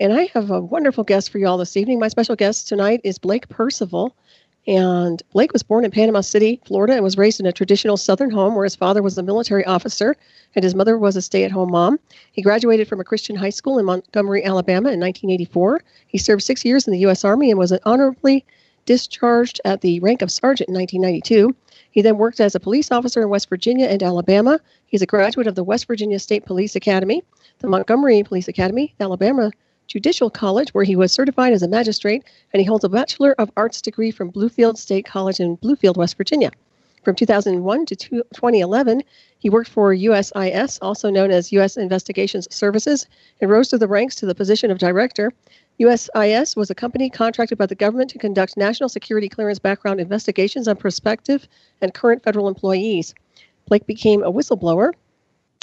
And I have a wonderful guest for you all this evening. My special guest tonight is Blake Percival. And Blake was born in Panama City, Florida, and was raised in a traditional Southern home where his father was a military officer and his mother was a stay-at-home mom. He graduated from a Christian high school in Montgomery, Alabama in 1984. He served 6 years in the U.S. Army and was honorably discharged at the rank of sergeant in 1992. He then worked as a police officer in West Virginia and Alabama. He's a graduate of the West Virginia State Police Academy, the Montgomery Police Academy, Alabama Judicial College, where he was certified as a magistrate, and he holds a Bachelor of Arts Degree from Bluefield State College in Bluefield, West Virginia. From 2001 to 2011, he worked for USIS, also known as U.S. Investigations Services, and rose through the ranks to the position of director. USIS was a company contracted by the government to conduct national security clearance background investigations on prospective and current federal employees. Blake became a whistleblower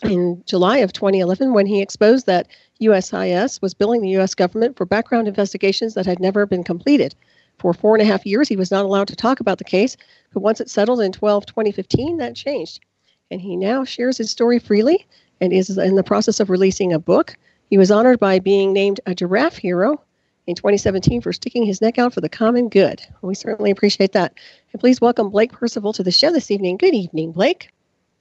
in July of 2011 when he exposed that USIS was billing the U.S. government for background investigations that had never been completed. For 4.5 years, he was not allowed to talk about the case, but once it settled in 2015, that changed. And he now shares his story freely and is in the process of releasing a book. He was honored by being named a Giraffe Hero in 2017 for sticking his neck out for the common good. We certainly appreciate that. And please welcome Blake Percival to the show this evening. Good evening, Blake.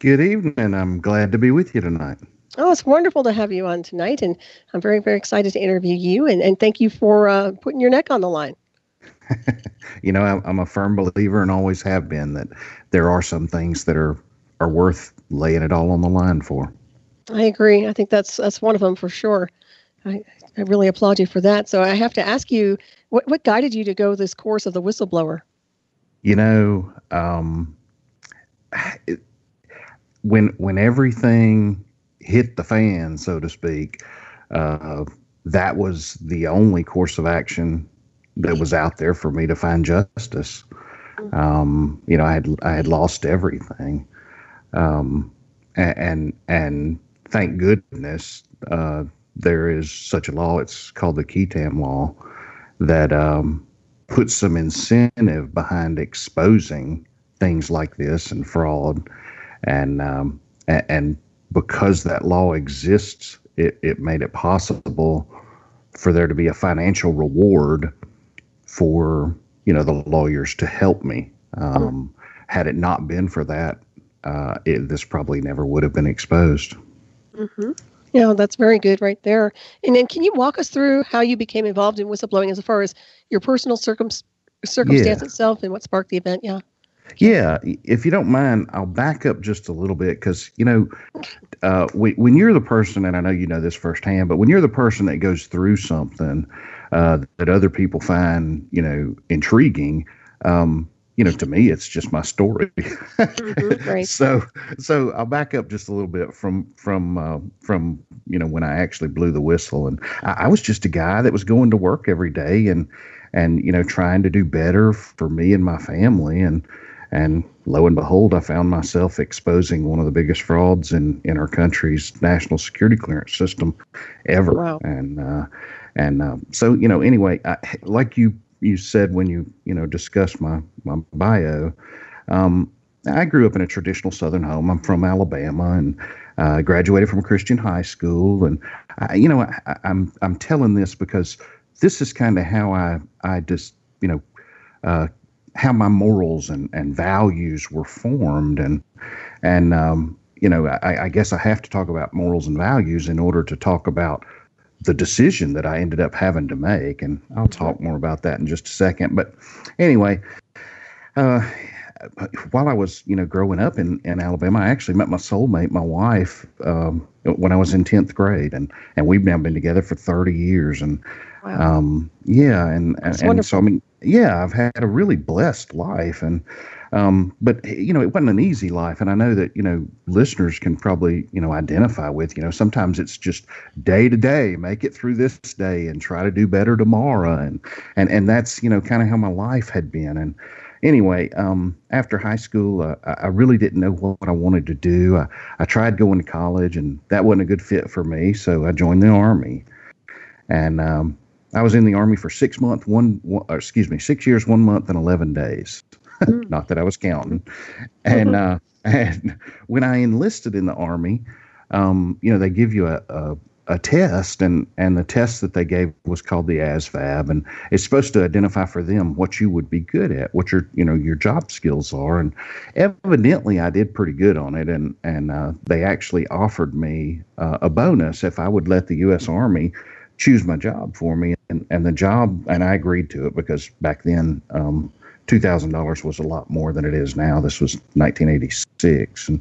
Good evening. I'm glad to be with you tonight. Oh, it's wonderful to have you on tonight, and I'm very, very excited to interview you, and thank you for putting your neck on the line. You know, I'm a firm believer and always have been that there are some things that are worth laying it all on the line for. I agree. I think that's one of them for sure. I really applaud you for that. So I have to ask you, what guided you to go this course of the whistleblower? You know, when everything hit the fan, so to speak, that was the only course of action that was out there for me to find justice. You know, I had lost everything, and thank goodness there is such a law. It's called the Ketam law that puts some incentive behind exposing things like this and fraud. And because that law exists, it made it possible for there to be a financial reward for, you know, the lawyers to help me. Had it not been for that, this probably never would have been exposed. Mm-hmm. Yeah, that's very good right there. And then can you walk us through how you became involved in whistleblowing as far as your personal circumstance itself and what sparked the event? Yeah. Yeah, if you don't mind, I'll back up just a little bit because, you know, when you're the person, and I know you know this firsthand, but when you're the person that goes through something that other people find, you know, intriguing, you know, to me, it's just my story. Right. So I'll back up just a little bit from you know, when I actually blew the whistle, and I was just a guy that was going to work every day and you know, trying to do better for me and my family, and lo and behold, I found myself exposing one of the biggest frauds in our country's national security clearance system ever. Wow. And so, you know, anyway, like you said when you know, discussed my bio, I grew up in a traditional Southern home. I'm from Alabama, and graduated from a Christian high school. And you know, I'm telling this because this is kind of how I just, you know, how my morals and values were formed. And you know, I guess I have to talk about morals and values in order to talk about the decision that I ended up having to make. And I'll talk more about that in just a second. But anyway, while I was, you know, growing up in Alabama, I actually met my soulmate, my wife, when I was in 10th grade. And we've now been together for 30 years. And wow. Yeah. And so, I mean, yeah, I've had a really blessed life. And but, you know, it wasn't an easy life. And I know that, you know, listeners can probably, you know, identify with, you know, sometimes it's just day to day, make it through this day and try to do better tomorrow. And that's, you know, kind of how my life had been. And anyway, after high school, I really didn't know what I wanted to do. I tried going to college, and that wasn't a good fit for me. So I joined the Army. And I was in the Army for 6 years, 1 month, and 11 days. Not that I was counting. And when I enlisted in the Army, you know, they give you a a test, and the test that they gave was called the ASVAB, and it's supposed to identify for them what you would be good at, what your job skills are, and evidently I did pretty good on it, and they actually offered me a bonus if I would let the U.S. Army choose my job for me, and the job, and I agreed to it because back then $2,000 was a lot more than it is now. This was 1986, and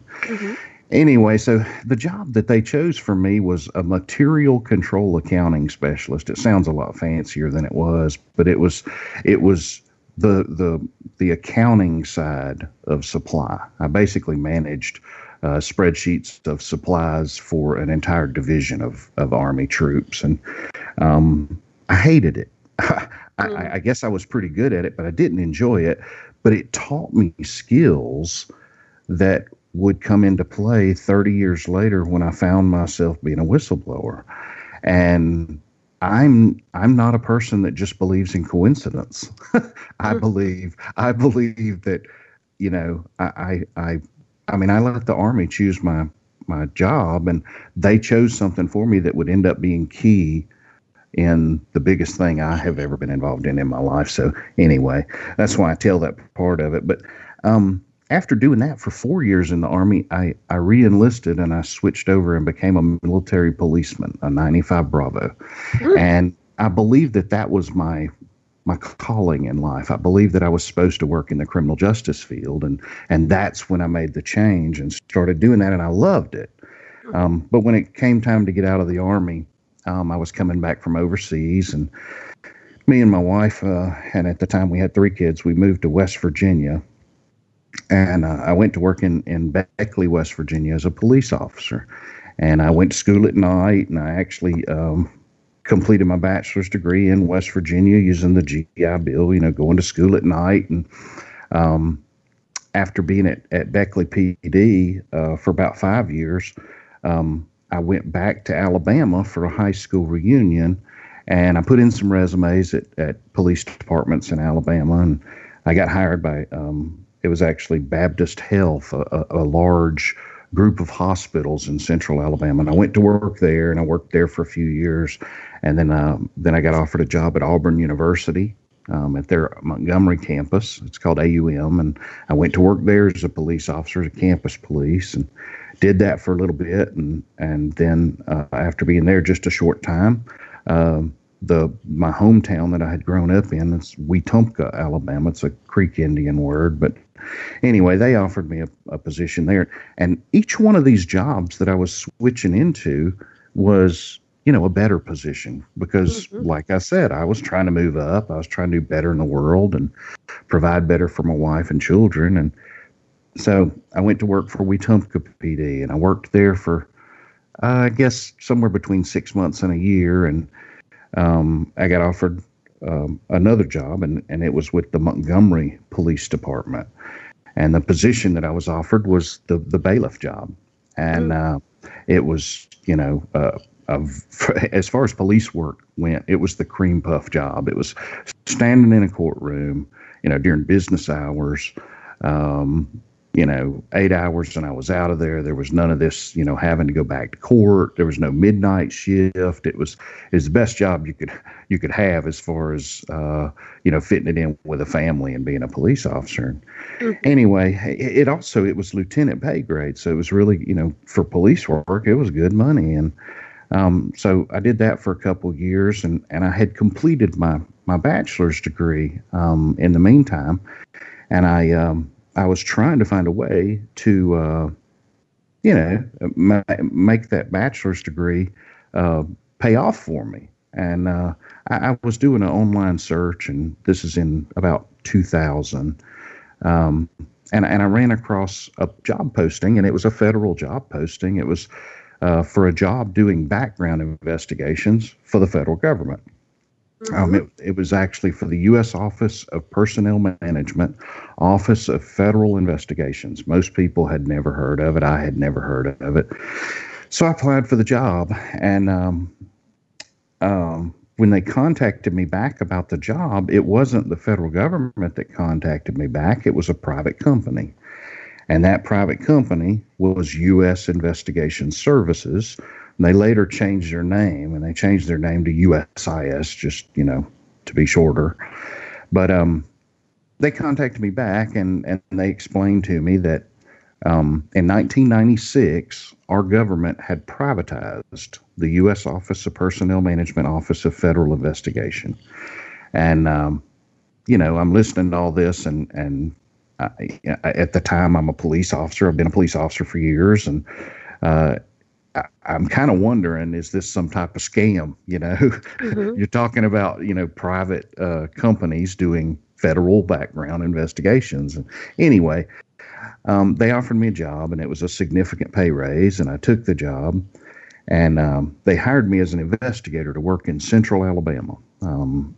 anyway, so the job that they chose for me was a material control accounting specialist. It sounds a lot fancier than it was, but it was the accounting side of supply. I basically managed spreadsheets of supplies for an entire division of Army troops, and I hated it. I guess I was pretty good at it, but I didn't enjoy it. But it taught me skills that would come into play 30 years later when I found myself being a whistleblower. And I'm not a person that just believes in coincidence. I believe that, I mean, I let the Army choose my job, and they chose something for me that would end up being key in the biggest thing I have ever been involved in my life. So anyway, that's why I tell that part of it. But after doing that for 4 years in the Army, I re-enlisted, and I switched over and became a military policeman, a 95 Bravo. And I believe that was my calling in life. I believe that I was supposed to work in the criminal justice field, and that's when I made the change and started doing that, and I loved it. But when it came time to get out of the Army, I was coming back from overseas, and me and my wife, and at the time we had 3 kids, we moved to West Virginia. And I went to work in Beckley, West Virginia as a police officer. And I went to school at night, and I actually completed my bachelor's degree in West Virginia using the GI Bill, going to school at night. And after being at Beckley PD for about 5 years, I went back to Alabama for a high school reunion. And I put in some resumes at police departments in Alabama, and I got hired by it was actually Baptist Health, a large group of hospitals in central Alabama. And I went to work there, and I worked there for a few years. And then I got offered a job at Auburn University at their Montgomery campus. It's called AUM. And I went to work there as a police officer, as a campus police, and did that for a little bit. And then after being there just a short time, my hometown that I had grown up in is Wetumpka, Alabama. It's a Creek Indian word, but anyway, they offered me a position there, and each one of these jobs that I was switching into was, a better position because, like I said, I was trying to move up. I was trying to do better in the world and provide better for my wife and children, and so I went to work for Wetumpka PD, and I worked there for, I guess, somewhere between 6 months and a year, and I got offered another job, and it was with the Montgomery Police Department. And the position that I was offered was the bailiff job. And it was, as far as police work went, it was the cream puff job. It was standing in a courtroom, during business hours, 8 hours and I was out of there. There was none of this, having to go back to court. There was no midnight shift. It was the best job you could have as far as, fitting it in with a family and being a police officer. Anyway, it was lieutenant pay grade. So it was really, for police work, it was good money. And so I did that for a couple of years, and I had completed my bachelor's degree in the meantime. And I was trying to find a way to, make that bachelor's degree pay off for me. And I was doing an online search, and this is in about 2000. And I ran across a job posting, and it was a federal job posting. It was for a job doing background investigations for the federal government. It was actually for the U.S. Office of Personnel Management, Office of Federal Investigations. Most people had never heard of it. I had never heard of it. So I applied for the job, and when they contacted me back about the job, it wasn't the federal government that contacted me back. It was a private company. And that private company was U.S. Investigation Services, They later changed their name, and they changed their name to USIS, just, to be shorter. But they contacted me back, and they explained to me that in 1996, our government had privatized the U.S. Office of Personnel Management, Office of Federal Investigation. And, I'm listening to all this, and at the time, I'm a police officer. I've been a police officer for years, and I'm kind of wondering, is this some type of scam? Mm-hmm. You're talking about, private companies doing federal background investigations. And anyway, they offered me a job, and it was a significant pay raise, and I took the job. And they hired me as an investigator to work in central Alabama,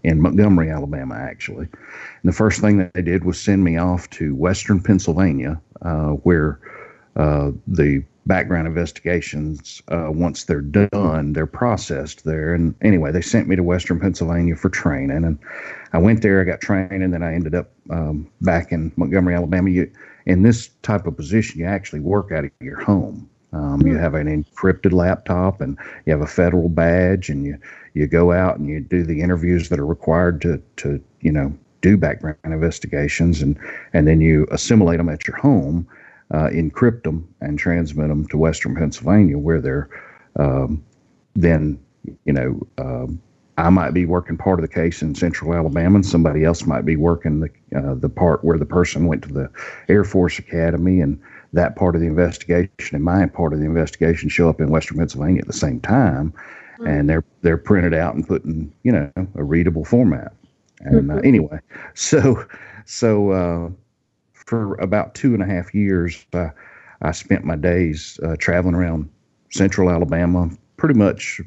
in Montgomery, Alabama, actually. And the first thing that they did was send me off to western Pennsylvania, where the background investigations, once they're done, they're processed there. And anyway, they sent me to western Pennsylvania for training. And I went there, I got training, and then I ended up back in Montgomery, Alabama. In this type of position, you actually work out of your home. You have an encrypted laptop, and you have a federal badge, and you go out and you do the interviews that are required to do background investigations, and then you assimilate them at your home, encrypt them, and transmit them to western Pennsylvania, where they're then I might be working part of the case in central Alabama, and somebody else might be working the part where the person went to the Air Force Academy, and that part of the investigation and my part of the investigation show up in western Pennsylvania at the same time, and they're printed out and put in a readable format. And anyway, so for about 2.5 years, I spent my days traveling around central Alabama, pretty much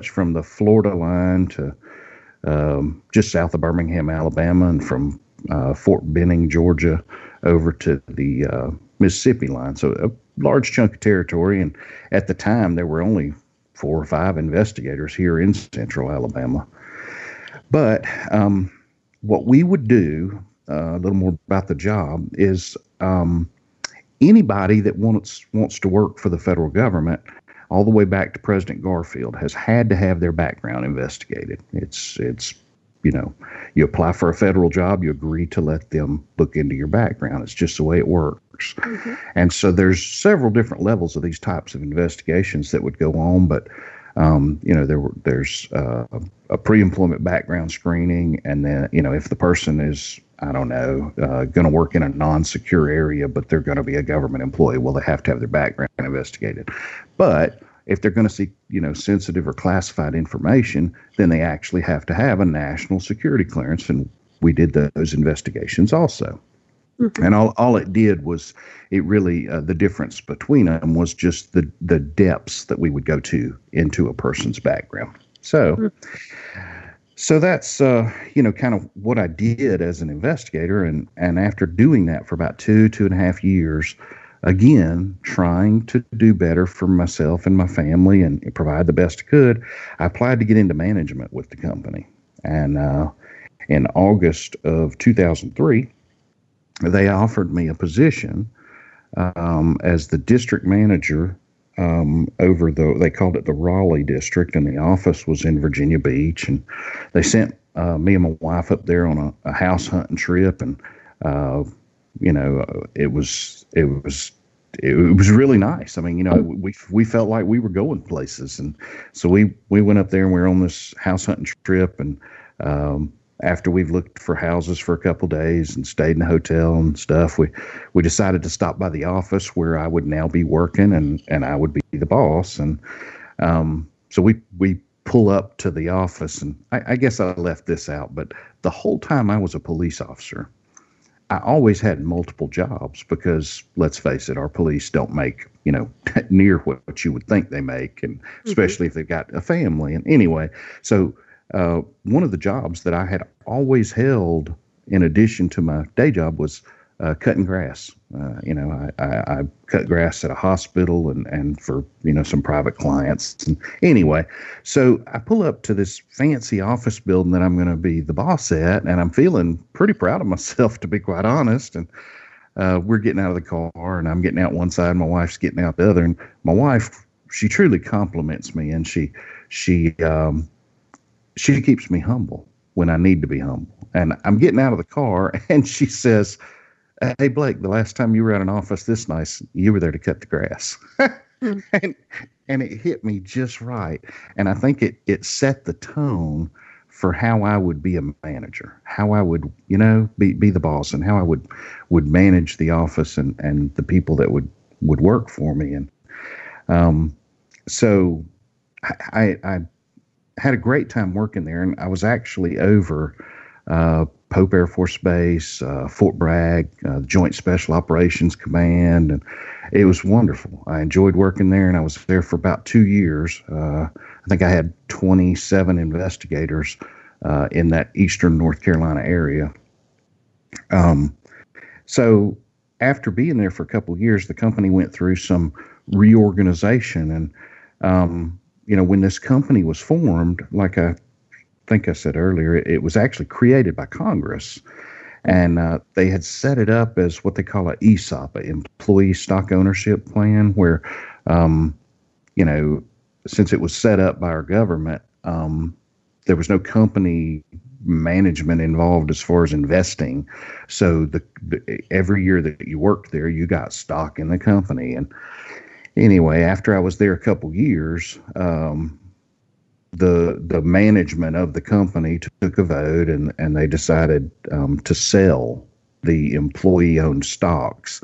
from the Florida line to just south of Birmingham, Alabama, and from Fort Benning, Georgia, over to the Mississippi line. So a large chunk of territory. And at the time, there were only 4 or 5 investigators here in central Alabama. But what we would do, a little more about the job, is anybody that wants to work for the federal government, all the way back to President Garfield, has had to have their background investigated. It's you apply for a federal job, you agree to let them look into your background. It's just the way it works. Mm-hmm. And so there's several different levels of these types of investigations that would go on, but there's a pre-employment background screening, and then if the person is, I don't know, going to work in a non-secure area, but they're going to be a government employee, well, they have to have their background investigated. But if they're going to seek, sensitive or classified information, then they actually have to have a national security clearance, and we did those investigations also. Mm-hmm. And all it did was, it really, the difference between them was just the depths that we would go to into a person's background. So that's, kind of what I did as an investigator. And after doing that for about 2.5 years, again, trying to do better for myself and my family and provide the best I could, I applied to get into management with the company. And in August of 2003, they offered me a position as the district manager over they called it the Raleigh district, and the office was in Virginia Beach. And they sent me and my wife up there on a house hunting trip, and it was really nice. I mean, we felt like we were going places, and so we went up there and we were on this house hunting trip. And after we've looked for houses for a couple days and stayed in a hotel and stuff, we decided to stop by the office where I would now be working, and I would be the boss. And so we pull up to the office, and I guess I left this out, but the whole time I was a police officer, I always had multiple jobs, because let's face it, our police don't make, near what you would think they make, and especially if they've got a family. And anyway, so one of the jobs that I had always held in addition to my day job was cutting grass. I cut grass at a hospital and for, some private clients. And anyway, so I pull up to this fancy office building that I'm going to be the boss at, and I'm feeling pretty proud of myself, to be quite honest. And we're getting out of the car, and I'm getting out one side, and my wife's getting out the other. And my wife she truly compliments me, and she keeps me humble when I need to be humble. And I'm getting out of the car, and she says, "Hey, Blake, the last time you were at an office this nice, you were there to cut the grass." Mm. and and it hit me just right. And I think it set the tone for how I would be a manager, how I would, be the boss, and how I would manage the office and the people that would work for me. And so I had a great time working there, and I was actually over Pope Air Force Base, Fort Bragg, Joint Special Operations Command, and it was wonderful. I enjoyed working there, and I was there for about 2 years. I think I had 27 investigators in that eastern North Carolina area. So after being there for a couple of years, the company went through some reorganization, and when this company was formed, like I think I said earlier, it was actually created by Congress, and they had set it up as what they call an ESOP, an Employee Stock Ownership Plan, where, since it was set up by our government, there was no company management involved as far as investing. So every year that you worked there, you got stock in the company. And anyway, after I was there a couple years, the management of the company took a vote, and they decided to sell the employee-owned stocks.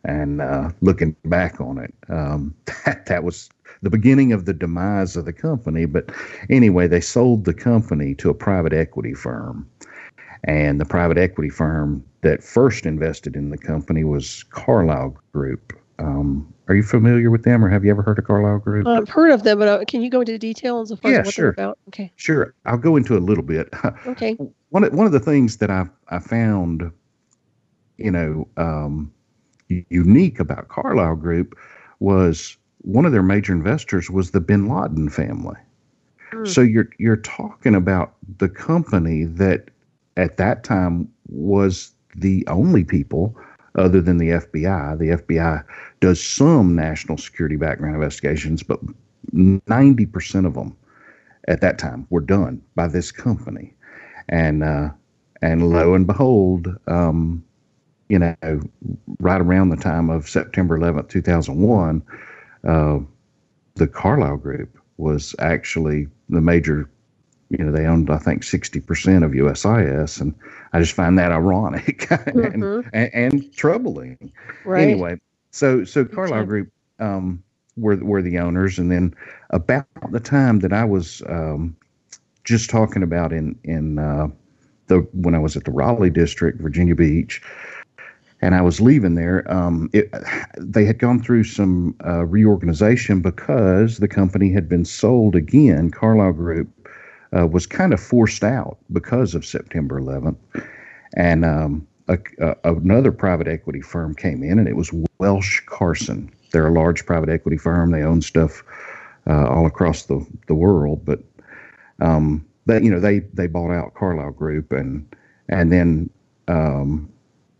And looking back on it, that was the beginning of the demise of the company. But anyway, they sold the company to a private equity firm. And the private equity firm that first invested in the company was Carlyle Group. Are you familiar with them, or have you ever heard of Carlyle Group? I've heard of them, but can you go into details as far as what sure. they're about? Okay. Sure. I'll go into a little bit. Okay. One of the things that I found, unique about Carlyle Group was one of their major investors was the Bin Laden family. Mm. So you're talking about the company that at that time was the only people other than the FBI. The FBI does some national security background investigations, but 90% of them at that time were done by this company. And lo and behold, right around the time of September 11th, 2001, the Carlyle Group was actually the major, they owned, I think, 60% of USIS. And I just find that ironic and troubling. Right. Anyway, so Carlyle Group were the owners. And then about the time that I was just talking about when I was at the Raleigh district, Virginia Beach, and I was leaving there, they had gone through some reorganization because the company had been sold again. Carlyle Group was kind of forced out because of September 11th. And another private equity firm came in, and it was Welsh Carson. They're a large private equity firm. They own stuff all across the world. But they bought out Carlyle Group, and then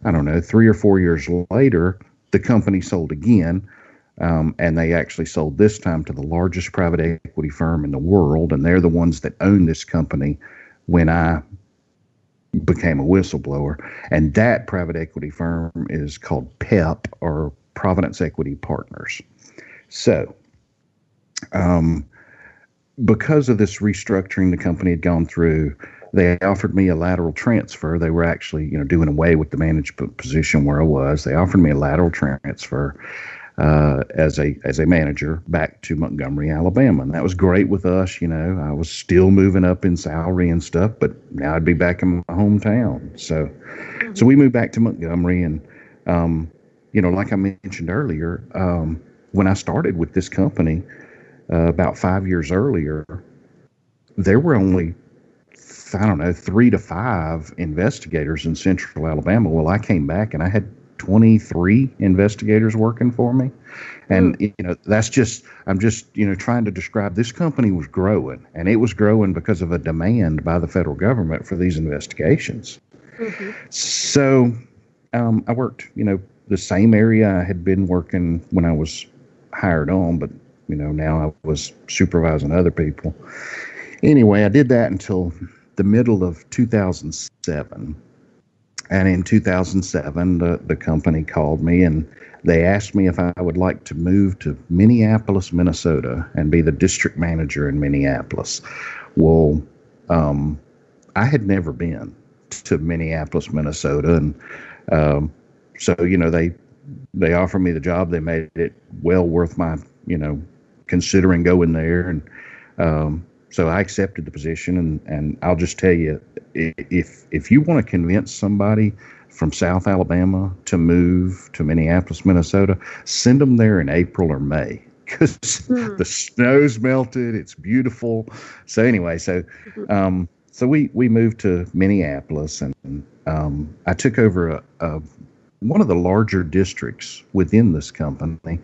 I don't know, 3 or 4 years later, the company sold again, and they actually sold this time to the largest private equity firm in the world, and they're the ones that own this company when I became a whistleblower. And that private equity firm is called PEP, or Providence Equity Partners. So, because of this restructuring the company had gone through, they offered me a lateral transfer. They were actually, doing away with the management position where I was. They offered me a lateral transfer as a manager back to Montgomery, Alabama. And that was great with us. I was still moving up in salary and stuff, but now I'd be back in my hometown. So we moved back to Montgomery. And, like I mentioned earlier, when I started with this company about 5 years earlier, there were only 3 to 5 investigators in Central Alabama. Well, I came back and I had 23 investigators working for me. And, I'm just trying to describe, this company was growing, and it was growing because of a demand by the federal government for these investigations. Mm-hmm. So I worked, the same area I had been working when I was hired on, but now I was supervising other people. Anyway, I did that until the middle of 2007. And in 2007, the company called me and they asked me if I would like to move to Minneapolis, Minnesota, and be the district manager in Minneapolis. Well, I had never been to Minneapolis, Minnesota, and so they offered me the job. They made it well worth my considering going there, and so I accepted the position. And I'll just tell you, if you want to convince somebody from South Alabama to move to Minneapolis, Minnesota, send them there in April or May, because the snow's melted. It's beautiful. So anyway, so we moved to Minneapolis, and I took over one of the larger districts within this company.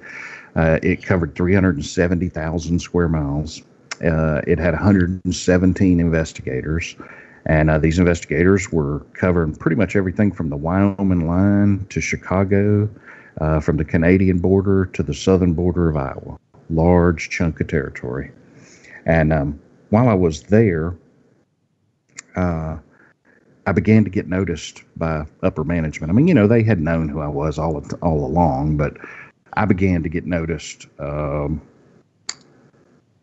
It covered 370,000 square miles. It had 117 investigators. And these investigators were covering pretty much everything from the Wyoming line to Chicago, from the Canadian border to the southern border of Iowa. Large chunk of territory. And while I was there, I began to get noticed by upper management. I mean, they had known who I was all along, but I began to get noticed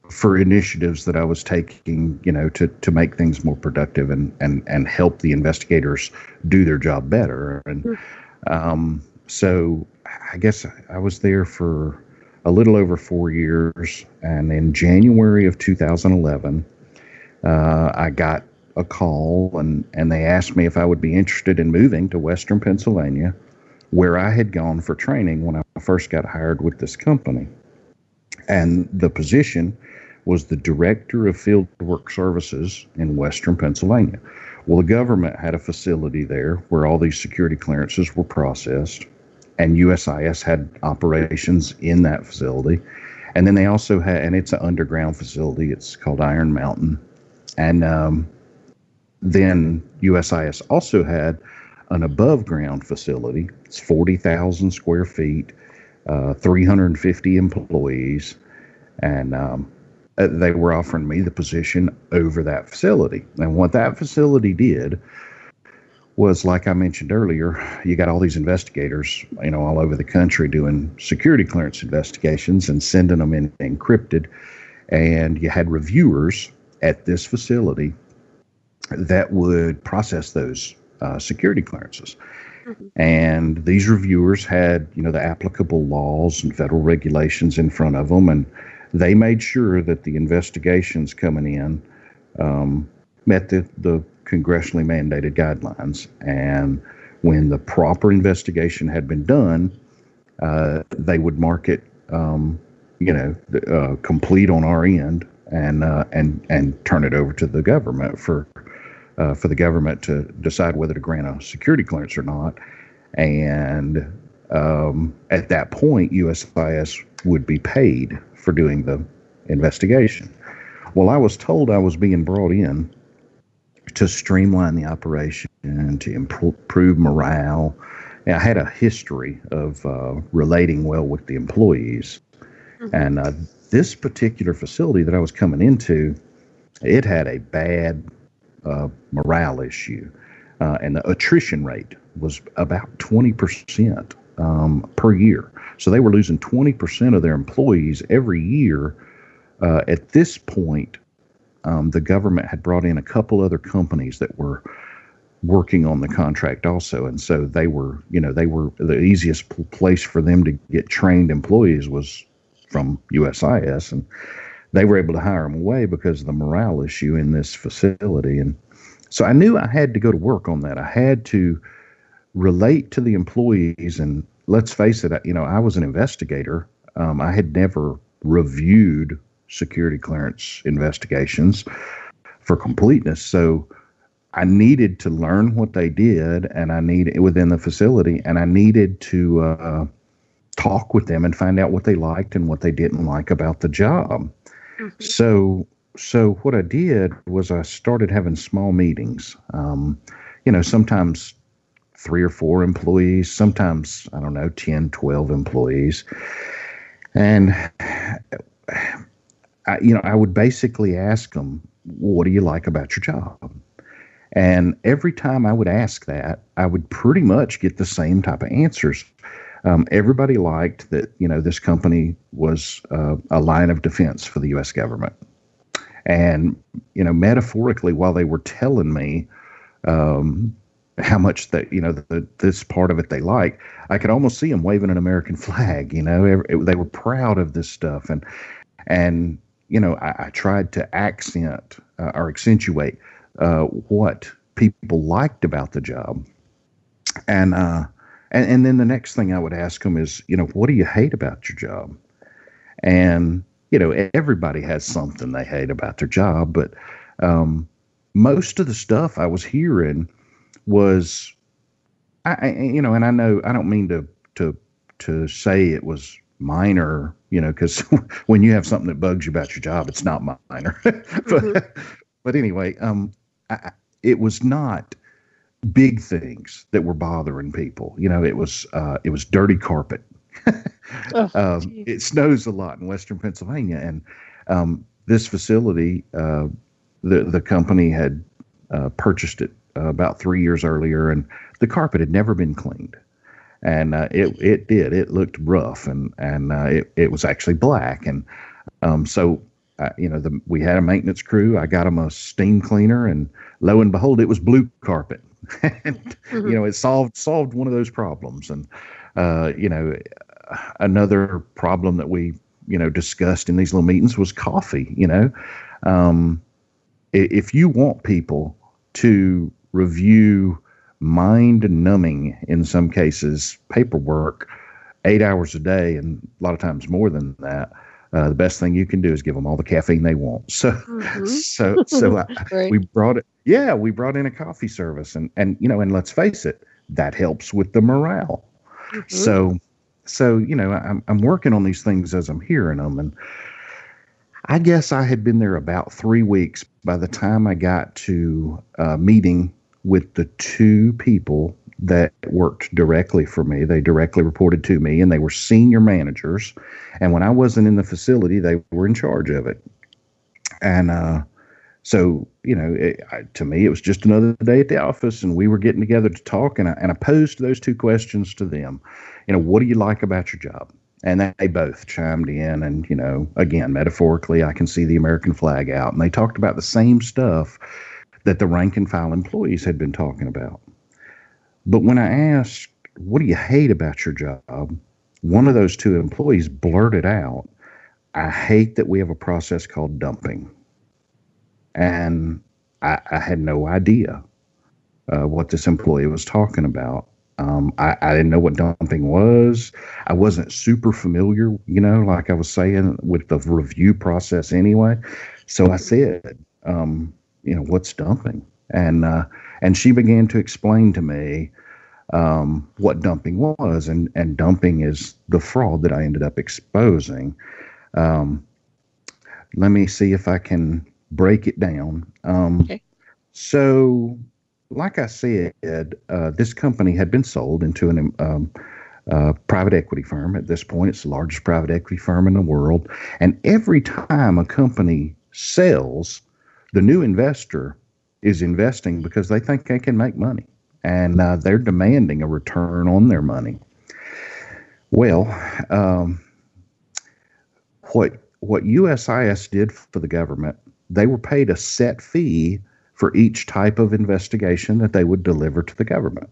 for initiatives that I was taking, to make things more productive and help the investigators do their job better. And so I guess I was there for a little over 4 years. And in January of 2011, I got a call and they asked me if I would be interested in moving to Western Pennsylvania, where I had gone for training when I first got hired with this company. And the position was the Director of Fieldwork Services in Western Pennsylvania. Well, the government had a facility there where all these security clearances were processed, and USIS had operations in that facility. And then they also had, and it's an underground facility, it's called Iron Mountain. And then USIS also had an above ground facility. It's 40,000 square feet, 350 employees, and they were offering me the position over that facility. And what that facility did was, like I mentioned earlier, you got all these investigators, all over the country doing security clearance investigations and sending them in encrypted. And you had reviewers at this facility that would process those security clearances. And these reviewers had, the applicable laws and federal regulations in front of them, and they made sure that the investigations coming in met the congressionally mandated guidelines. And when the proper investigation had been done, they would mark it, complete on our end, and turn it over to the government for the government to decide whether to grant a security clearance or not. And at that point, USIS would be paid for doing the investigation. Well, I was told I was being brought in to streamline the operation and to improve morale. And I had a history of relating well with the employees. And this particular facility that I was coming into, it had a bad morale issue. And the attrition rate was about 20% per year. So they were losing 20% of their employees every year. At this point, the government had brought in a couple other companies that were working on the contract also. And so they were the easiest place for them to get trained employees was from USIS. And they were able to hire them away because of the morale issue in this facility. And so I knew I had to go to work on that. I had to relate to the employees. And let's face it, I was an investigator. I had never reviewed security clearance investigations for completeness. So I needed to learn what they did, and I needed within the facility, and I needed to talk with them and find out what they liked and what they didn't like about the job. So what I did was I started having small meetings. Sometimes 3 or 4 employees, sometimes, 10, 12 employees. And I would basically ask them, what do you like about your job? And every time I would ask that, I would pretty much get the same type of answers. Everybody liked that, this company was a line of defense for the U.S. government. And, metaphorically, while they were telling me how much that, this part of it they like, I could almost see them waving an American flag. They were proud of this stuff. And I tried to accent or accentuate what people liked about the job. And then the next thing I would ask them is, what do you hate about your job? And, everybody has something they hate about their job, but most of the stuff I was hearing was, and I know I don't mean to say it was minor, because when you have something that bugs you about your job, it's not minor. But anyway, it was not big things that were bothering people. It was dirty carpet. It snows a lot in Western Pennsylvania, and this facility, the company had purchased it about 3 years earlier, and the carpet had never been cleaned. And it looked rough, and it was actually black. And so we had a maintenance crew. I got them a steam cleaner, and lo and behold, it was blue carpet. And it solved one of those problems. And another problem that we discussed in these little meetings was coffee. If you want people to review mind-numbing, in some cases, paperwork 8 hours a day, and a lot of times more than that, the best thing you can do is give them all the caffeine they want. So Right. we brought in a coffee service, and let's face it, that helps with the morale. So I'm working on these things as I'm hearing them, and I guess I had been there about 3 weeks by the time I got to meeting with the two people that worked directly for me. They directly reported to me, and they were senior managers. And when I wasn't in the facility, they were in charge of it. And so, to me, it was just another day at the office, and we were getting together to talk. And I posed those two questions to them. What do you like about your job? And they both chimed in. And, again, metaphorically, I can see the American flag out. And they talked about the same stuff that the rank and file employees had been talking about. But when I asked, what do you hate about your job? One of those two employees blurted out, I hate that we have a process called dumping. And I had no idea what this employee was talking about. I didn't know what dumping was. I wasn't super familiar, like I was saying, with the review process anyway. So I said, what's dumping? And she began to explain to me what dumping was, and dumping is the fraud that I ended up exposing. Let me see if I can break it down. Okay. So, like I said, this company had been sold into a private equity firm. At this point, it's the largest private equity firm in the world. And every time a company sells, the new investor is investing because they think they can make money, and they're demanding a return on their money. Well, what USIS did for the government, they were paid a set fee for each type of investigation that they would deliver to the government.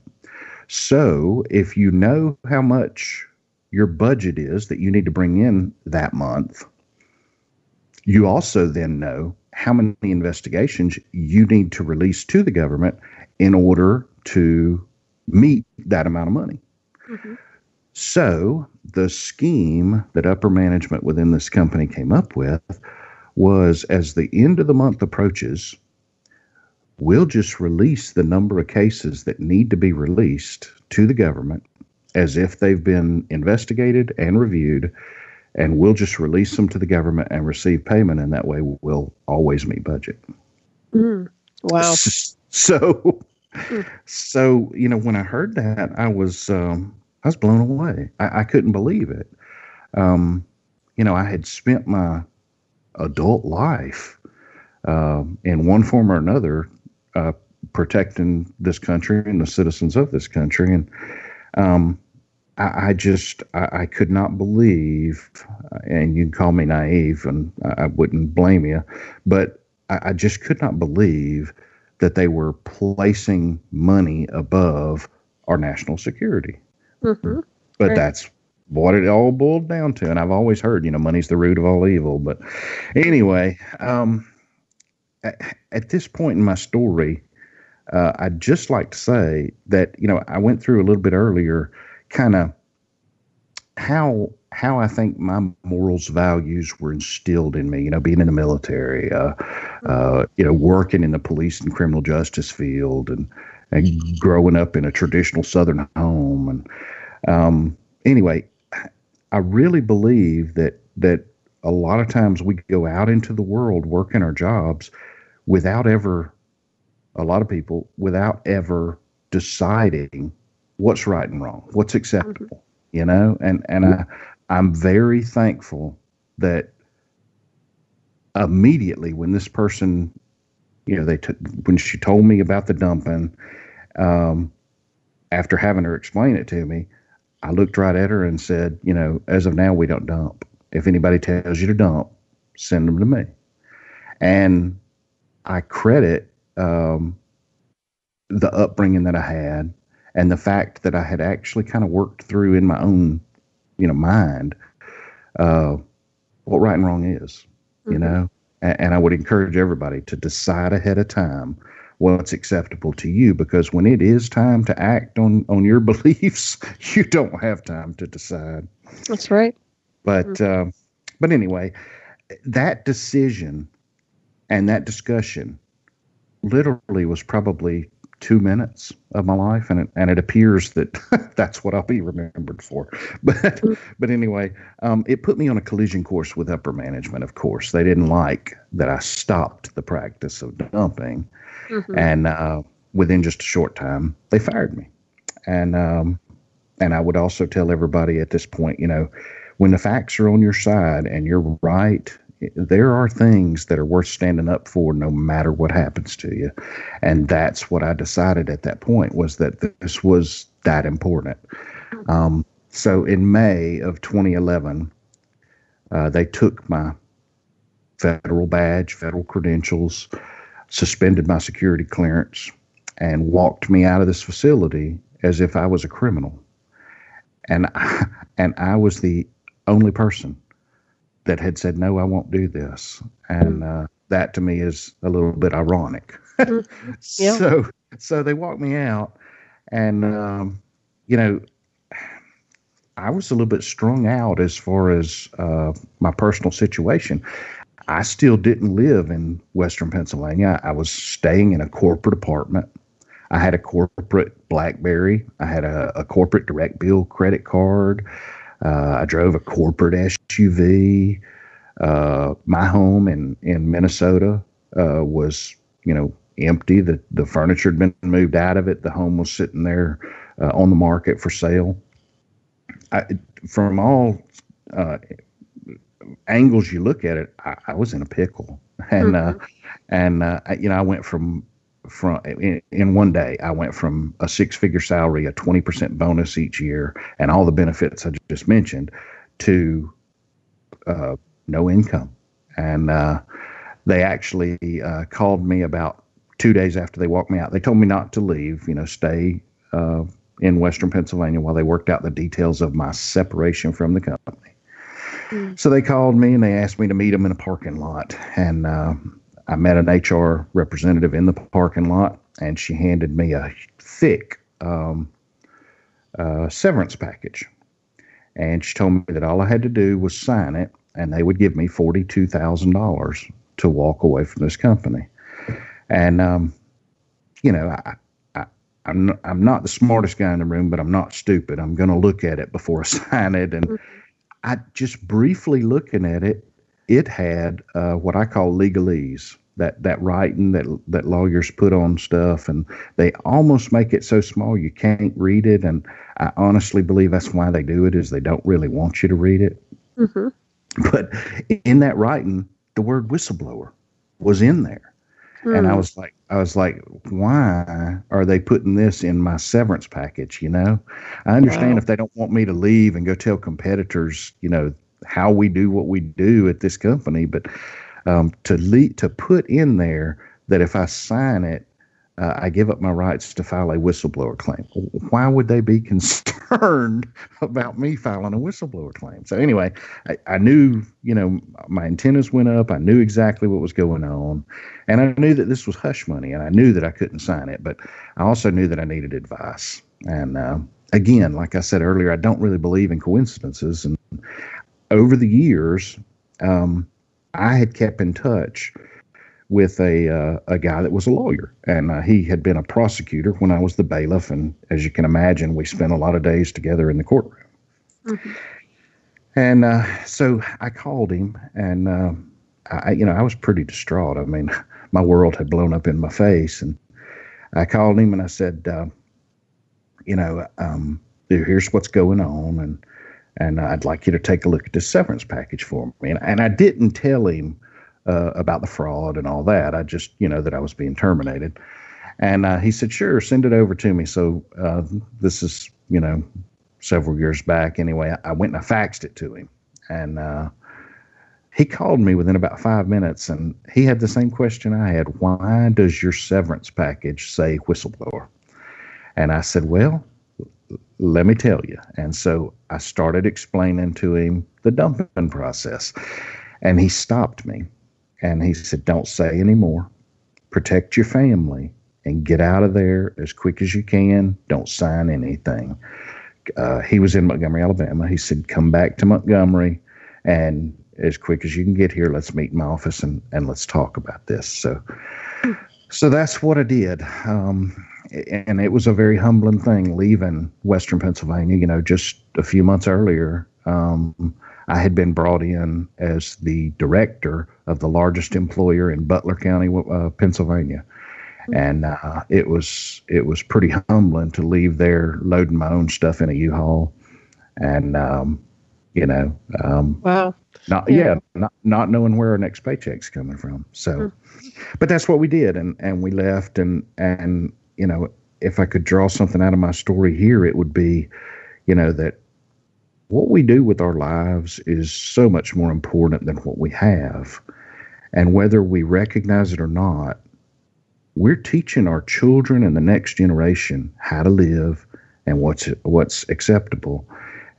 So if you know how much your budget is that you need to bring in that month, you also then know how many investigations you need to release to the government in order to meet that amount of money. So the scheme that upper management within this company came up with was, as the end of the month approaches, we'll just release the number of cases that need to be released to the government as if they've been investigated and reviewed, and we'll just release them to the government and receive payment, and that way we'll always meet budget. Wow. So, when I heard that, I was blown away. I couldn't believe it. I had spent my adult life in one form or another, protecting this country and the citizens of this country. And I could not believe, and you can call me naive, and I wouldn't blame you, but I just could not believe that they were placing money above our national security. Mm-hmm. But Right. that's what it all boiled down to. And I've always heard, money's the root of all evil. But anyway, at this point in my story, I'd just like to say that, I went through a little bit earlier kind of how I think my morals, values were instilled in me, being in the military, working in the police and criminal justice field, and growing up in a traditional Southern home. And anyway, I really believe that a lot of times we go out into the world working our jobs without ever deciding what's right and wrong, what's acceptable, and I'm very thankful that immediately when this person, when she told me about the dumping, after having her explain it to me, I looked right at her and said, as of now, we don't dump. If anybody tells you to dump, send them to me. And I credit the upbringing that I had and the fact that I had actually kind of worked through in my own, mind, what right and wrong is, Mm-hmm. and I would encourage everybody to decide ahead of time what's acceptable to you, because when it is time to act on your beliefs, you don't have time to decide. That's right. But anyway, that decision and that discussion literally was probably 2 minutes of my life, and it appears that that's what I'll be remembered for. But anyway, it put me on a collision course with upper management. Of course, they didn't like that I stopped the practice of dumping, Mm-hmm. and within just a short time, they fired me. And I would also tell everybody at this point, when the facts are on your side and you're right, there are things that are worth standing up for no matter what happens to you. And that's what I decided at that point, was that this was that important. So in May of 2011, they took my federal badge, federal credentials, suspended my security clearance, and walked me out of this facility as if I was a criminal. And I was the only person that had said, no, I won't do this. And that to me is a little bit ironic. Mm-hmm. Yeah. So they walked me out, and, I was a little bit strung out as far as my personal situation. I still didn't live in Western Pennsylvania. I was staying in a corporate apartment. I had a corporate BlackBerry. I had a corporate direct bill credit card. I drove a corporate SUV. My home in Minnesota was, empty. The furniture had been moved out of it. The home was sitting there on the market for sale. From all angles you look at it, I was in a pickle. And I went from in one day, I went from a 6-figure salary, a 20% bonus each year, and all the benefits I just mentioned, to no income. And they actually called me about 2 days after they walked me out. They told me not to leave, stay in Western Pennsylvania while they worked out the details of my separation from the company. So they called me and they asked me to meet them in a parking lot. And I met an HR representative in the parking lot, and she handed me a thick severance package. And she told me that all I had to do was sign it, and they would give me $42,000 to walk away from this company. And, I'm not the smartest guy in the room, but I'm not stupid. I'm going to look at it before I sign it. And I just briefly looking at it, it had what I call legalese, that writing that lawyers put on stuff, and they almost make it so small you can't read it. And I honestly believe that's why they do it, is they don't really want you to read it. Mm-hmm. But in that writing, the word whistleblower was in there. And I was like, why are they putting this in my severance package? I understand if they don't want me to leave and go tell competitors, how we do what we do at this company, but to put in there that if I sign it, I give up my rights to file a whistleblower claim. Why would they be concerned about me filing a whistleblower claim? So anyway, I knew, my antennas went up. I knew exactly what was going on. And I knew that this was hush money, and I knew that I couldn't sign it. But I also knew that I needed advice. And again, like I said earlier, I don't really believe in coincidences. And over the years, I had kept in touch with a guy that was a lawyer, and he had been a prosecutor when I was the bailiff. And as you can imagine, we spent a lot of days together in the courtroom. Mm-hmm. And so I called him, and I was pretty distraught. I mean, my world had blown up in my face, and I called him and I said, here's what's going on, and I'd like you to take a look at this severance package for me. And I didn't tell him about the fraud and all that. I just, that I was being terminated. And he said, sure, send it over to me. So this is, several years back. Anyway, I went and I faxed it to him. And he called me within about 5 minutes, and he had the same question I had. Why does your severance package say whistleblower? And I said, well, let me tell you. And so I started explaining to him the dumping process. And he stopped me. And he said, don't say any more. Protect your family and get out of there as quick as you can. Don't sign anything. He was in Montgomery, Alabama. He said, come back to Montgomery, and as quick as you can get here, let's meet in my office and let's talk about this. So that's what I did. And it was a very humbling thing leaving Western Pennsylvania. Just a few months earlier, I had been brought in as the director of the largest employer in Butler County, Pennsylvania. And it was pretty humbling to leave there loading my own stuff in a U-Haul. And, wow. Not knowing where our next paycheck's coming from. So, but that's what we did. And we left. And, if I could draw something out of my story here, it would be, that what we do with our lives is so much more important than what we have. And whether we recognize it or not, we're teaching our children and the next generation how to live and what's acceptable.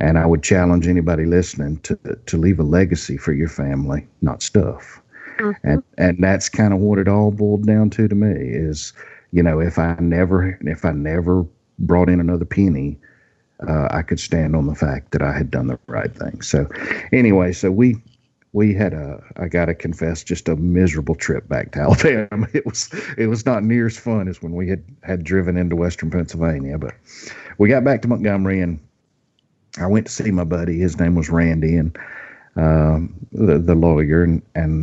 And I would challenge anybody listening to leave a legacy for your family, not stuff. Mm-hmm. And that's kind of what it all boiled down to me is, if I never brought in another penny, I could stand on the fact that I had done the right thing. So anyway, we had I got to confess, just a miserable trip back to Alabama. It was not near as fun as when we had driven into Western Pennsylvania, but we got back to Montgomery, and I went to see my buddy. His name was Randy, and the lawyer, and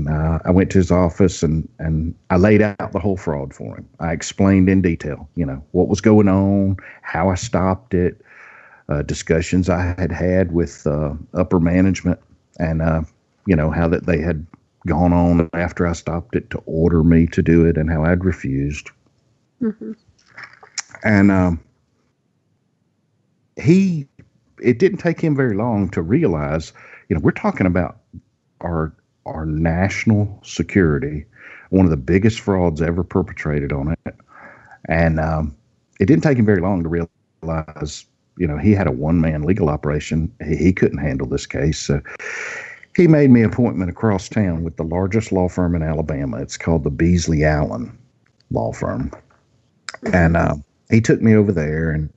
I went to his office and I laid out the whole fraud for him. I explained in detail, what was going on, how I stopped it, discussions I had with upper management, and how that they had gone on after I stopped it to order me to do it, and how I'd refused. Mm-hmm. And it didn't take him very long to realize, we're talking about our national security, one of the biggest frauds ever perpetrated on it. And it didn't take him very long to realize, he had a one-man legal operation. He couldn't handle this case. So he made me an appointment across town with the largest law firm in Alabama. It's called the Beasley Allen Law Firm. And he took me over there, and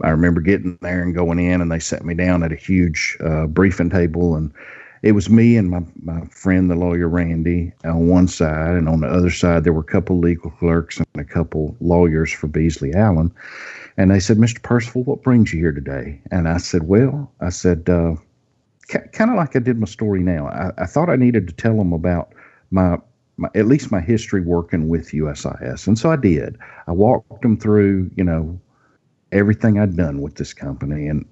I remember getting there and going in, and they set me down at a huge briefing table, and it was me and my friend, the lawyer Randy, on one side, and on the other side there were a couple legal clerks and a couple lawyers for Beasley Allen. And they said, Mr. Percival, what brings you here today? And I said, kind of like I did my story now. I thought I needed to tell them about my at least my history working with USIS. And so I did. I walked them through, everything I'd done with this company. And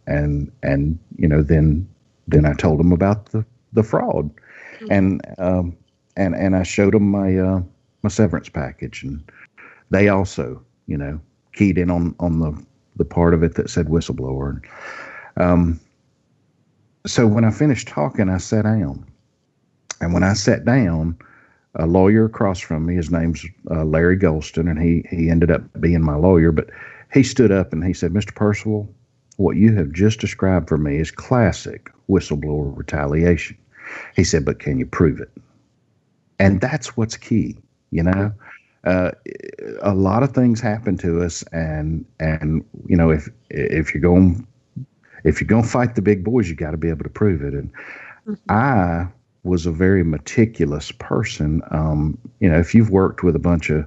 then I told them about the fraud. and and I showed them my severance package, and they also, keyed in on the part of it that said whistleblower. So when I finished talking, I sat down, and when I sat down, a lawyer across from me, his name's Larry Golston, and he ended up being my lawyer, but he stood up and he said, "Mr. Percival, what you have just described for me is classic whistleblower retaliation." He said, "But can you prove it?" And that's what's key. A lot of things happen to us, and if you're going to fight the big boys, you got to be able to prove it. And I was a very meticulous person. If you've worked with a bunch of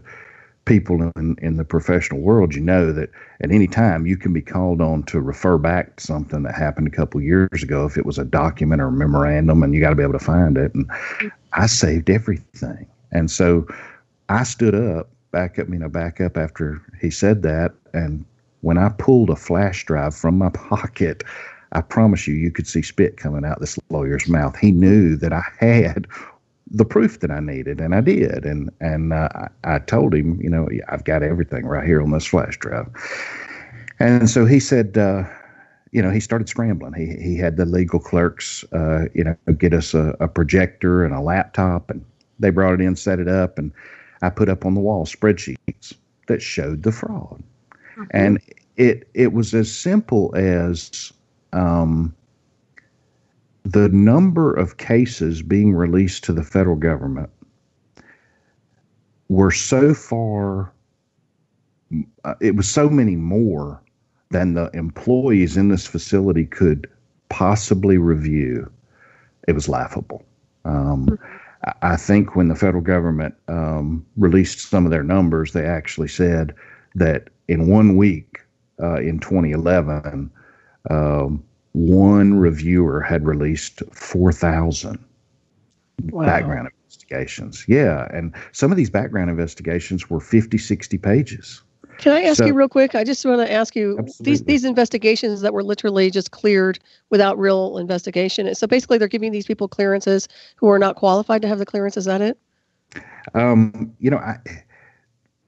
people in the professional world, you know that at any time you can be called on to refer back to something that happened a couple of years ago, if it was a document or a memorandum, and you got to be able to find it. And I saved everything. And so I stood up, back up after he said that. And when I pulled a flash drive from my pocket, I promise you could see spit coming out this lawyer's mouth. He knew that I had the proof that I needed, and I did. And I told him, I've got everything right here on this flash drive. And so he said, he started scrambling. He had the legal clerks, get us a projector and a laptop, and they brought it in, set it up, and I put up on the wall spreadsheets that showed the fraud. And it was as simple as the number of cases being released to the federal government were so far, it was so many more than the employees in this facility could possibly review. It was laughable. I think when the federal government released some of their numbers, they actually said that in 1 week in 2011, one reviewer had released 4,000 background investigations. Yeah, and some of these background investigations were 50, 60 pages. Can I ask you real quick? I just want to ask you, these investigations that were literally just cleared without real investigation. So basically they're giving these people clearances who are not qualified to have the clearance. Is that it?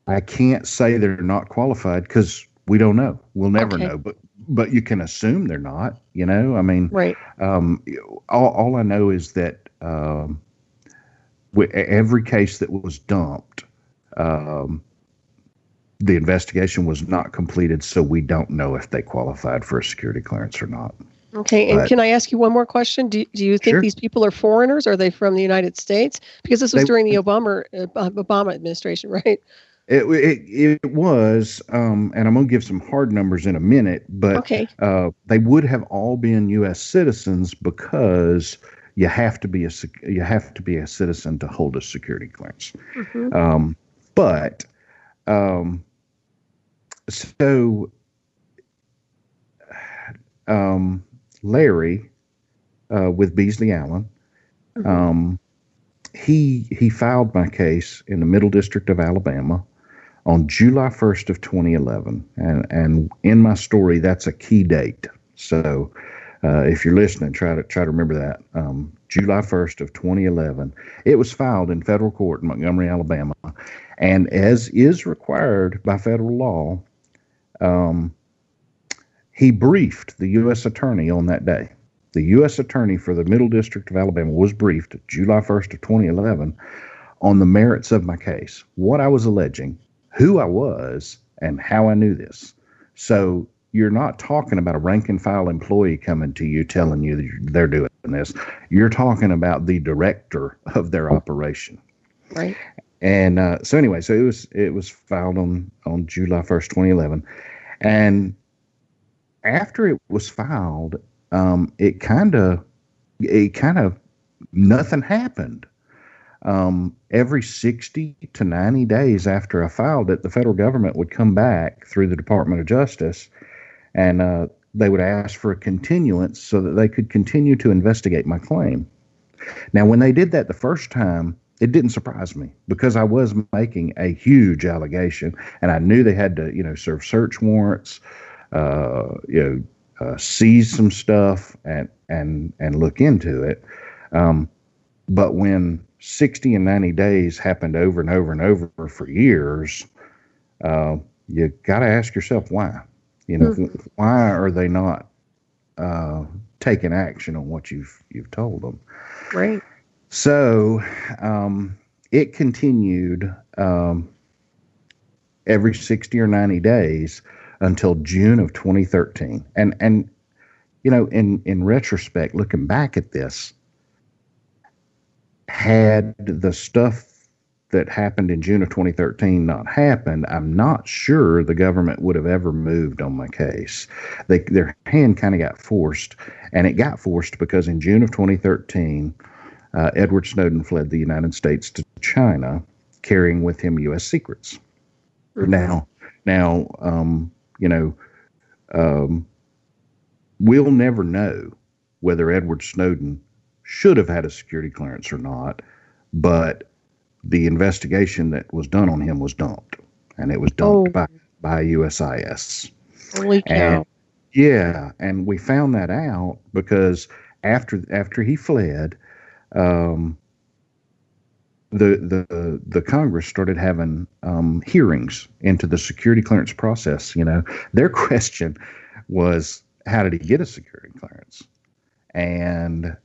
I can't say they're not qualified because we don't know. We'll never know. But you can assume they're not, Right. All I know is that every case that was dumped, the investigation was not completed, so we don't know if they qualified for a security clearance or not. Okay, and can I ask you one more question? Do you think these people are foreigners? Are they from the United States? Because this was during the Obama administration, right? It was, and I'm going to give some hard numbers in a minute, but they would have all been U.S. citizens because you have to be a citizen to hold a security clearance. So Larry with Beasley Allen, he filed my case in the Middle District of Alabama on July 1st of 2011, and in my story that's a key date. So if you're listening, try to remember that. July 1st of 2011. It was filed in federal court in Montgomery, Alabama, and as is required by federal law, he briefed the U.S. attorney on that day. The U.S. attorney for the Middle District of Alabama was briefed July 1st of 2011 on the merits of my case, what I was alleging, who I was, and how I knew this. So you're not talking about a rank and file employee coming to you telling you that they're doing this. You're talking about the director of their operation. Right. And so it was filed on July 1st, 2011. And after it was filed, it kind of nothing happened. Every 60 to 90 days after I filed it, the federal government would come back through the Department of Justice, and they would ask for a continuance so that they could continue to investigate my claim. Now, when they did that the first time, it didn't surprise me because I was making a huge allegation, and I knew they had to, serve search warrants, seize some stuff and look into it. But when 60 and 90 days happened over and over and over for years, you got to ask yourself why. Why are they not taking action on what you've told them? Right. So it continued every 60 or 90 days until June of 2013. And in retrospect, looking back at this, had the stuff that happened in June of 2013 not happened, I'm not sure the government would have ever moved on my case. Their hand kind of got forced, and it got forced because in June of 2013, Edward Snowden fled the United States to China, carrying with him U.S. secrets. Now, we'll never know whether Edward Snowden should have had a security clearance or not, but the investigation that was done on him was dumped, and it was dumped by USIS. Holy cow. And we found that out because after he fled, the Congress started having hearings into the security clearance process. Their question was, how did he get a security clearance? And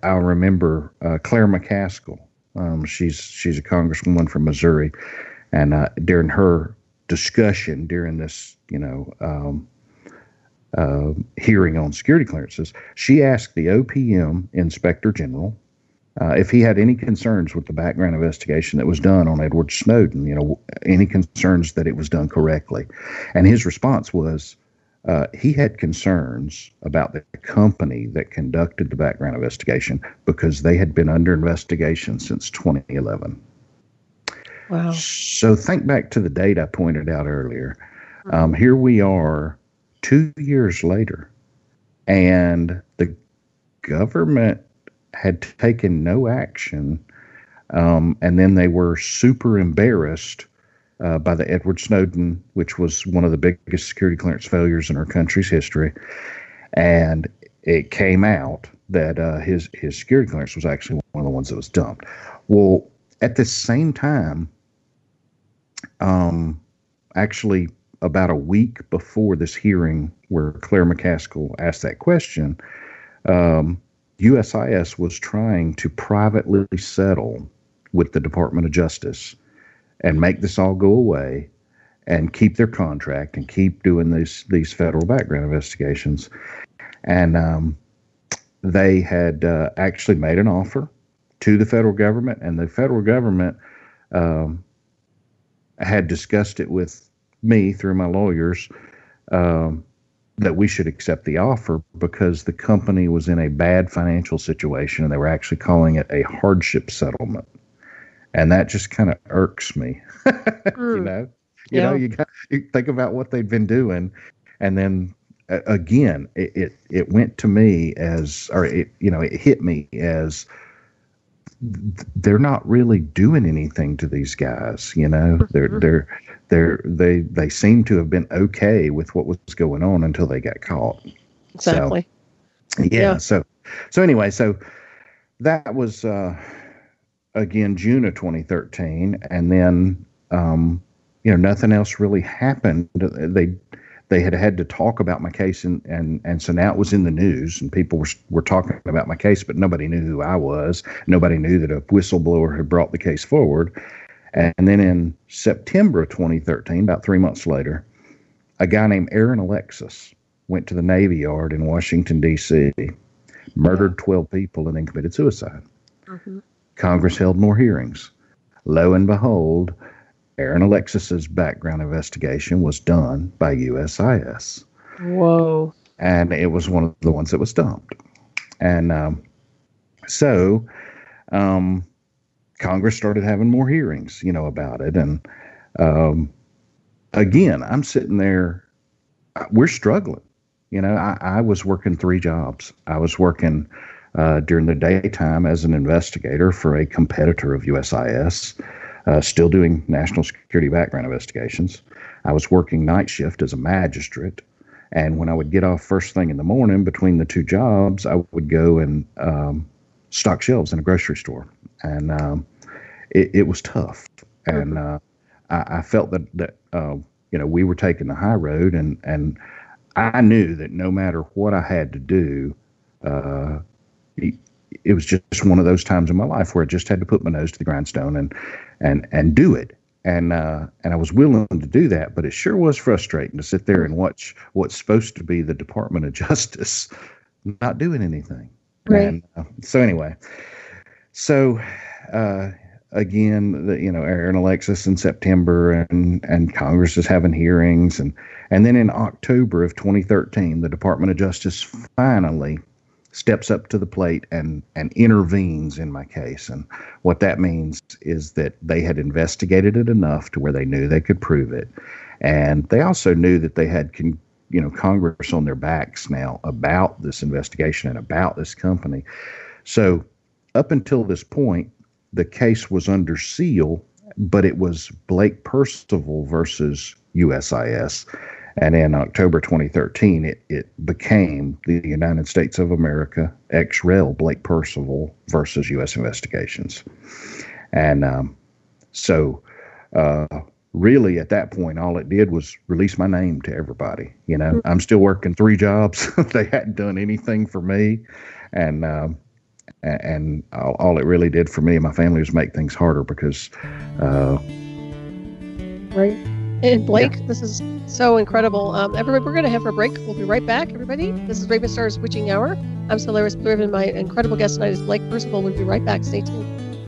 I remember Claire McCaskill. She's a congresswoman from Missouri, and during her discussion during this, hearing on security clearances, she asked the OPM Inspector General if he had any concerns with the background investigation that was done on Edward Snowden. Any concerns that it was done correctly, and his response was, he had concerns about the company that conducted the background investigation because they had been under investigation since 2011. Wow. So think back to the date I pointed out earlier. Here we are 2 years later, and the government had taken no action, and then they were super embarrassed by the Edward Snowden, which was one of the biggest security clearance failures in our country's history. And it came out that his security clearance was actually one of the ones that was dumped. Well, at the same time, actually about a week before this hearing where Claire McCaskill asked that question, USIS was trying to privately settle with the Department of Justice and make this all go away and keep their contract and keep doing these federal background investigations. And they had actually made an offer to the federal government, and the federal government had discussed it with me through my lawyers that we should accept the offer because the company was in a bad financial situation, and they were actually calling it a hardship settlement. And that just kind of irks me, You think about what they've been doing, and then again, it went to me as, or it hit me as they're not really doing anything to these guys. They seem to have been okay with what was going on until they got caught. Exactly. So anyway, so that was. Again, June of 2013, and then nothing else really happened. They had to talk about my case, and so now it was in the news, and people were talking about my case, but nobody knew who I was. Nobody knew that a whistleblower had brought the case forward. And then in September of 2013, about 3 months later, a guy named Aaron Alexis went to the Navy Yard in Washington, D.C., murdered 12 people, and then committed suicide. Mm-hmm. Congress held more hearings. Lo and behold, Aaron Alexis's background investigation was done by USIS. Whoa. And it was one of the ones that was dumped. And so Congress started having more hearings, about it. And again, I'm sitting there, we're struggling. I was working 3 jobs. I was working during the daytime as an investigator for a competitor of USIS, still doing national security background investigations. I was working night shift as a magistrate, And when I would get off first thing in the morning between the two jobs, I would go and stock shelves in a grocery store. And it was tough. And I felt that we were taking the high road, and I knew that no matter what I had to do, it was just one of those times in my life where I just had to put my nose to the grindstone and do it. And I was willing to do that, but it sure was frustrating to sit there and watch what's supposed to be the Department of Justice not doing anything. Right. And so anyway, again, Aaron Alexis in September, and Congress is having hearings, and then in October of 2013, the Department of Justice finally steps up to the plate and intervenes in my case. And what that means is that they had investigated it enough to where they knew they could prove it. And they also knew that they had Congress on their backs now about this investigation and about this company. So up until this point, the case was under seal, but it was Blake Percival versus USIS. And in October 2013, it became the United States of America, ex-rel Blake Percival versus U.S. Investigations. And so really at that point, all it did was release my name to everybody. I'm still working 3 jobs. They hadn't done anything for me. And all it really did for me and my family was make things harder because... Right. And Blake, This is so incredible. Everybody, we're going to have a break. We'll be right back, everybody. This is Ravenstar's Witching Hour. I'm Solaris BlueRaven. My incredible guest tonight is Blake Percival. We'll be right back. Stay tuned.